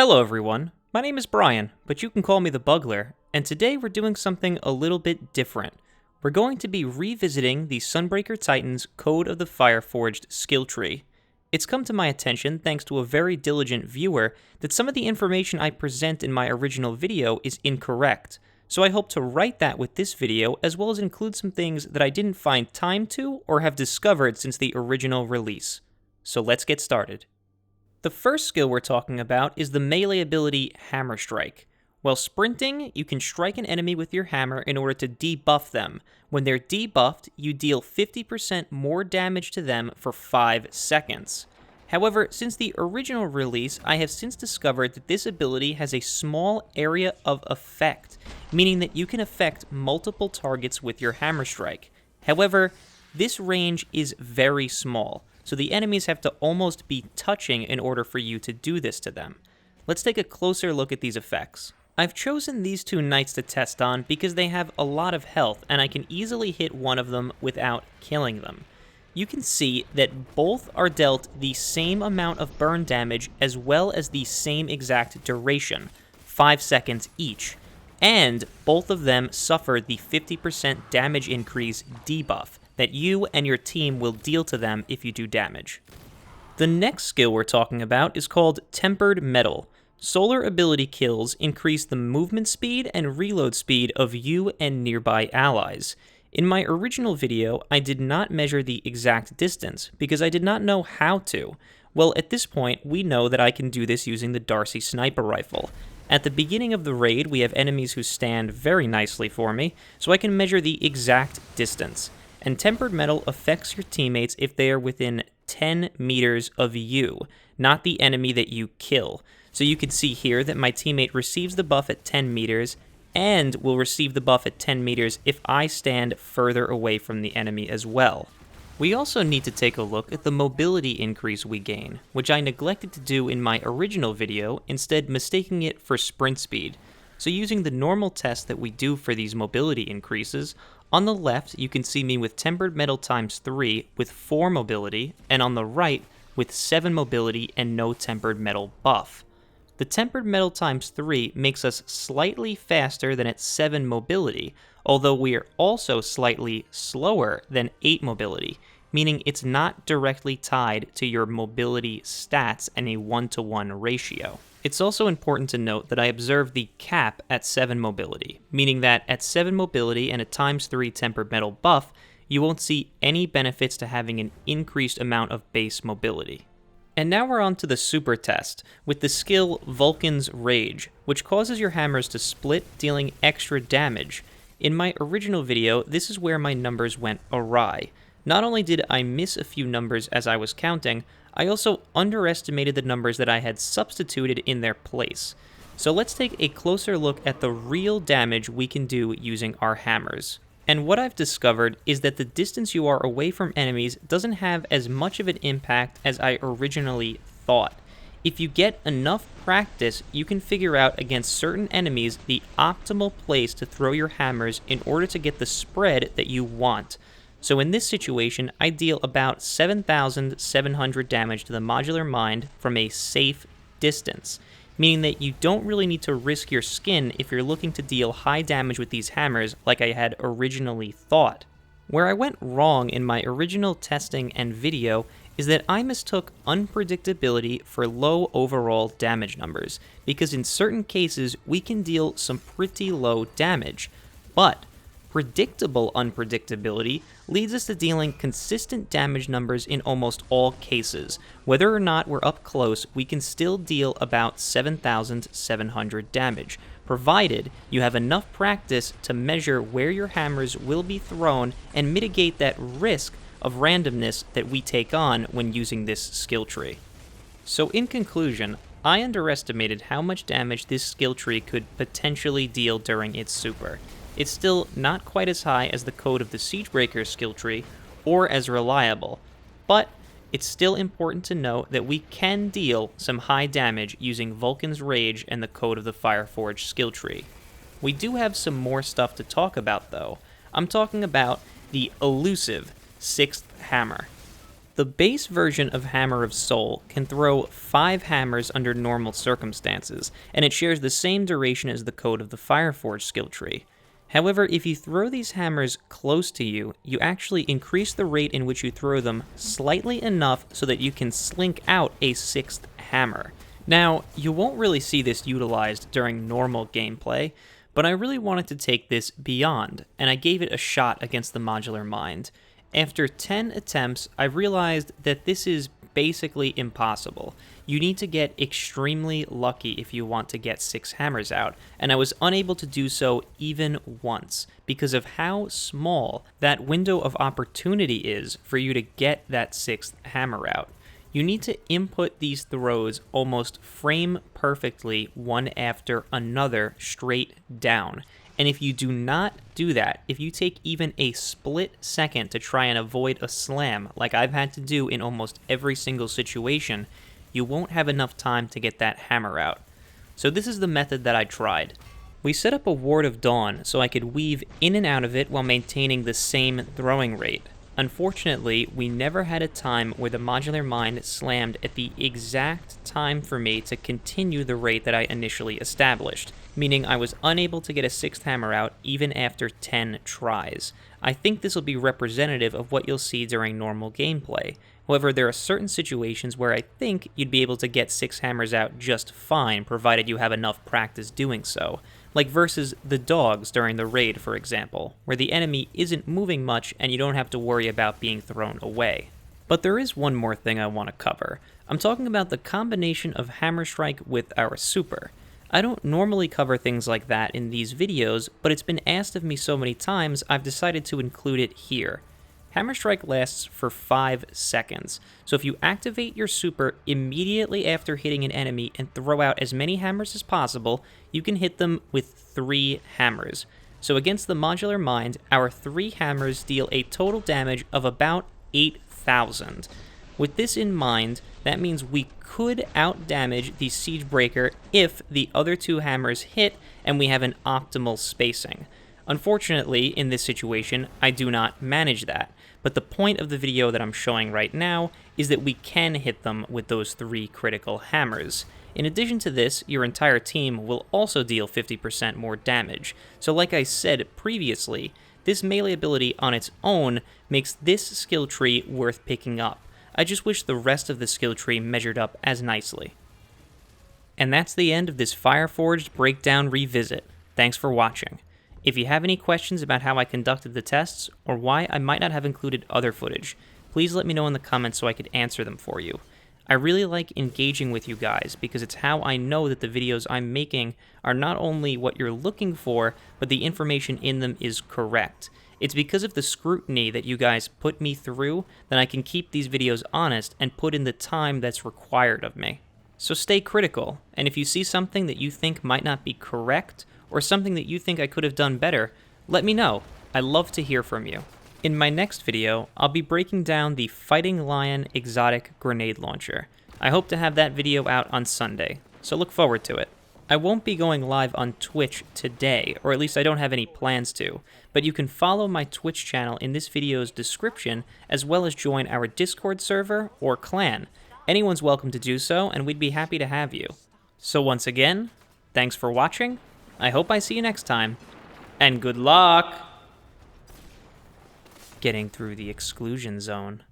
Hello everyone, my name is Brian, but you can call me the Bugler, and today we're doing something a little bit different. We're going to be revisiting the Sunbreaker Titan's Code of the Fore-Forged skill tree. It's come to my attention, thanks to a very diligent viewer, that some of the information I present in my original video is incorrect, so I hope to right that with this video, as well as include some things that I didn't find time to or have discovered since the original release. So let's get started. The first skill we're talking about is the melee ability Hammer Strike. While sprinting, you can strike an enemy with your hammer in order to debuff them. When they're debuffed, you deal 50% more damage to them for 5 seconds. However, since the original release, I have since discovered that this ability has a small area of effect, meaning that you can affect multiple targets with your Hammer Strike. However, this range is very small, so the enemies have to almost be touching in order for you to do this to them. Let's take a closer look at these effects. I've chosen these two knights to test on because they have a lot of health and I can easily hit one of them without killing them. You can see that both are dealt the same amount of burn damage as well as the same exact duration, 5 seconds each, and both of them suffer the 50% damage increase debuff that you and your team will deal to them if you do damage. The next skill we're talking about is called Tempered Metal. Solar ability kills increase the movement speed and reload speed of you and nearby allies. In my original video, I did not measure the exact distance because I did not know how to. Well, at this point, we know that I can do this using the Darcy sniper rifle. At the beginning of the raid, we have enemies who stand very nicely for me, so I can measure the exact distance. And Tempered Metal affects your teammates if they are within 10 meters of you, not the enemy that you kill. So you can see here that my teammate receives the buff at 10 meters, and will receive the buff at 10 meters if I stand further away from the enemy as well. We also need to take a look at the mobility increase we gain, which I neglected to do in my original video, instead mistaking it for sprint speed. So using the normal test that we do for these mobility increases, on the left you can see me with Tempered Metal times 3 with 4 mobility, and on the right with 7 mobility and no Tempered Metal buff. The Tempered Metal times 3 makes us slightly faster than at 7 mobility, although we are also slightly slower than 8 mobility, meaning it's not directly tied to your mobility stats in a 1-to-1 ratio. It's also important to note that I observed the cap at 7 mobility, meaning that at 7 mobility and a times 3 Tempered Metal buff, you won't see any benefits to having an increased amount of base mobility. And now we're on to the super test, with the skill Vulcan's Rage, which causes your hammers to split, dealing extra damage. In my original video, this is where my numbers went awry. Not only did I miss a few numbers as I was counting, I also underestimated the numbers that I had substituted in their place. So let's take a closer look at the real damage we can do using our hammers. And what I've discovered is that the distance you are away from enemies doesn't have as much of an impact as I originally thought. If you get enough practice, you can figure out against certain enemies the optimal place to throw your hammers in order to get the spread that you want. So in this situation, I deal about 7,700 damage to the modular mind from a safe distance, meaning that you don't really need to risk your skin if you're looking to deal high damage with these hammers like I had originally thought. Where I went wrong in my original testing and video is that I mistook unpredictability for low overall damage numbers, because in certain cases we can deal some pretty low damage, but predictable unpredictability leads us to dealing consistent damage numbers in almost all cases. Whether or not we're up close, we can still deal about 7,700 damage, provided you have enough practice to measure where your hammers will be thrown and mitigate that risk of randomness that we take on when using this skill tree. So in conclusion, I underestimated how much damage this skill tree could potentially deal during its super. It's still not quite as high as the Code of the Siegebreaker skill tree, or as reliable, but it's still important to note that we can deal some high damage using Vulcan's Rage and the Code of the Fore-Forged skill tree. We do have some more stuff to talk about though. I'm talking about the elusive 6th hammer. The base version of Hammer of Soul can throw 5 hammers under normal circumstances, and it shares the same duration as the Code of the Fire-Forged skill tree. However, if you throw these hammers close to you, you actually increase the rate in which you throw them slightly enough so that you can slink out a 6th hammer. Now, you won't really see this utilized during normal gameplay, but I really wanted to take this beyond, and I gave it a shot against the Modular Mind. After 10 attempts, I realized that this is basically impossible. You need to get extremely lucky if you want to get 6 hammers out, and I was unable to do so even once because of how small that window of opportunity is for you to get that 6th hammer out. You need to input these throws almost frame perfectly one after another straight down. And if you do not do that, if you take even a split second to try and avoid a slam, like I've had to do in almost every single situation, you won't have enough time to get that hammer out. So this is the method that I tried. We set up a Ward of Dawn so I could weave in and out of it while maintaining the same throwing rate. Unfortunately, we never had a time where the Modular Mind slammed at the exact time for me to continue the rate that I initially established, meaning I was unable to get a 6th hammer out even after 10 tries. I think this will be representative of what you'll see during normal gameplay. However, there are certain situations where I think you'd be able to get 6 hammers out just fine, provided you have enough practice doing so. Like versus the dogs during the raid, for example, where the enemy isn't moving much and you don't have to worry about being thrown away. But there is one more thing I want to cover. I'm talking about the combination of Hammer Strike with our super. I don't normally cover things like that in these videos, but it's been asked of me so many times I've decided to include it here. Hammer Strike lasts for 5 seconds, so if you activate your super immediately after hitting an enemy and throw out as many hammers as possible, you can hit them with 3 hammers. So against the Modular Mind, our 3 hammers deal a total damage of about 8,000. With this in mind, that means we could outdamage the Siegebreaker if the other 2 hammers hit and we have an optimal spacing. Unfortunately, in this situation, I do not manage that, but the point of the video that I'm showing right now is that we can hit them with those 3 critical hammers. In addition to this, your entire team will also deal 50% more damage, so like I said previously, this melee ability on its own makes this skill tree worth picking up. I just wish the rest of the skill tree measured up as nicely. And that's the end of this Fire-Forged Breakdown Revisit. Thanks for watching. If you have any questions about how I conducted the tests, or why I might not have included other footage, please let me know in the comments so I could answer them for you. I really like engaging with you guys because it's how I know that the videos I'm making are not only what you're looking for, but the information in them is correct. It's because of the scrutiny that you guys put me through that I can keep these videos honest and put in the time that's required of me. So stay critical, and if you see something that you think might not be correct, or something that you think I could have done better, let me know. I love to hear from you. In my next video, I'll be breaking down the Fighting Lion exotic grenade launcher. I hope to have that video out on Sunday, so look forward to it. I won't be going live on Twitch today, or at least I don't have any plans to, but you can follow my Twitch channel in this video's description, as well as join our Discord server or clan. Anyone's welcome to do so, and we'd be happy to have you. So once again, thanks for watching. I hope I see you next time, and good luck getting through the exclusion zone.